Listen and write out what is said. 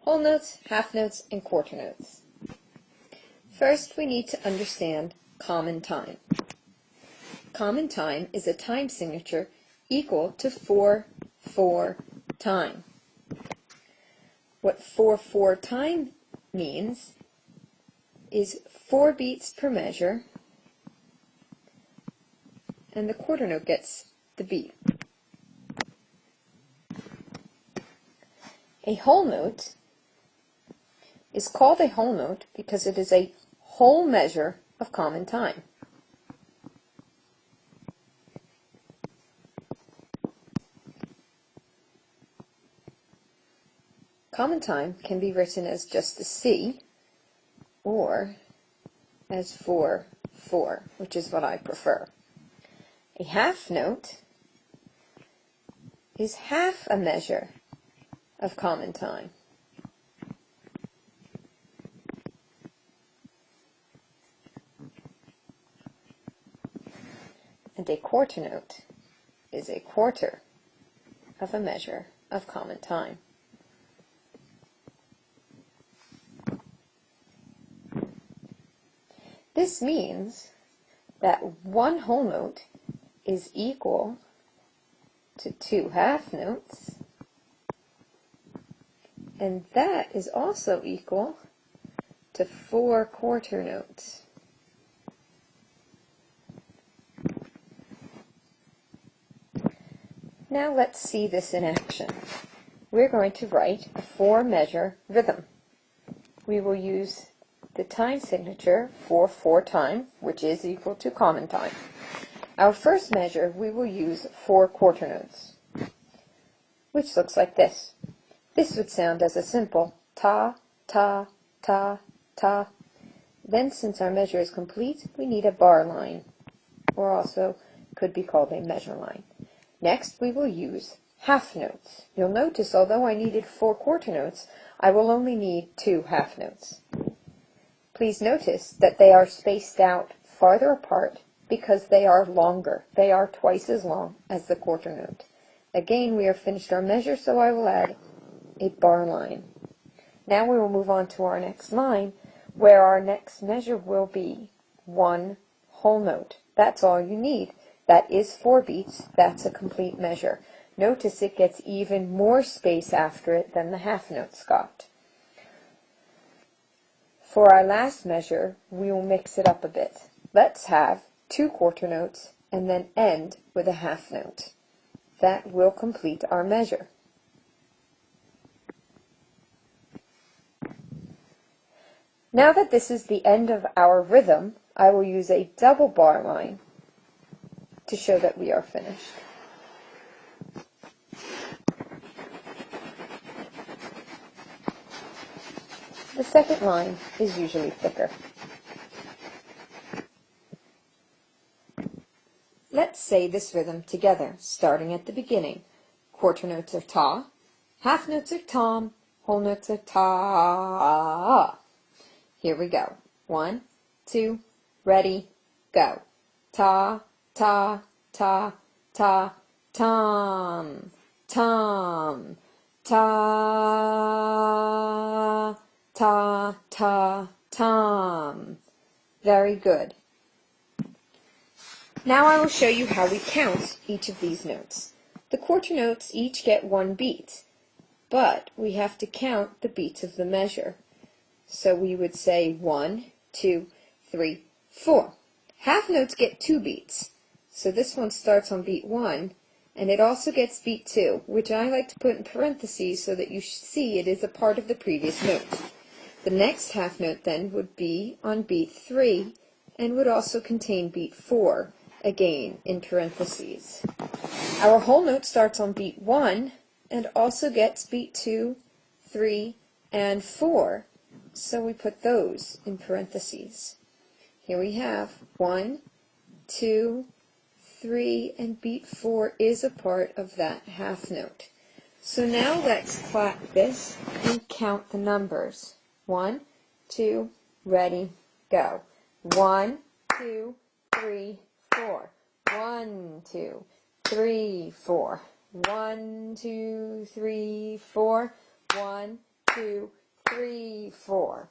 whole notes, half notes, and quarter notes. First, we need to understand common time. Common time is a time signature equal to 4/4 time. What 4/4 time means is 4 beats per measure, and the quarter note gets the beat. A whole note is called a whole note because it is a whole measure of common time. Common time can be written as just a C or as 4/4, which is what I prefer. A half note is half a measure of common time. And a quarter note is a quarter of a measure of common time. This means that one whole note is equal to 2 half notes, and that is also equal to 4 quarter notes. Now let's see this in action. We're going to write a 4-measure rhythm. We will use the time signature 4/4 time, which is equal to common time. Our first measure, we will use 4 quarter notes, which looks like this. This would sound as a simple ta, ta, ta, ta. Then, since our measure is complete, we need a bar line, or also could be called a measure line. Next, we will use half notes. You'll notice, although I needed 4 quarter notes, I will only need 2 half notes. Please notice that they are spaced out farther apart because they are longer. They are twice as long as the quarter note. Again, we have finished our measure, so I will add a bar line. Now we will move on to our next line, where our next measure will be 1 whole note. That's all you need. That is 4 beats. That's a complete measure. Notice it gets even more space after it than the half notes got. For our last measure, we will mix it up a bit. Let's have 2 quarter notes and then end with a half note. That will complete our measure. Now that this is the end of our rhythm, I will use a double bar line to show that we are finished. The second line is usually thicker. Let's say this rhythm together, starting at the beginning. Quarter notes are ta, half notes are tom, whole notes are ta. Here we go. 1, 2, ready, go. Ta, ta, ta, ta, tom, tom, ta, ta, ta, tom. Very good. Now I will show you how we count each of these notes. The quarter notes each get 1 beat, but we have to count the beats of the measure. So we would say 1, 2, 3, 4. Half notes get 2 beats. So this one starts on beat 1, and it also gets beat 2, which I like to put in parentheses so that you see it is a part of the previous note. The next half note then would be on beat 3, and would also contain beat 4, again in parentheses. Our whole note starts on beat 1, and also gets beat 2, 3, and 4, so we put those in parentheses. Here we have 1, 2, 3, and beat 4 is a part of that half note. So now let's clap this and count the numbers. 1, 2, ready, go. 1, 2, 3, 4. 1, 2, 3, 4. 1, 2, 3, 4. 1, 2, 3, 4.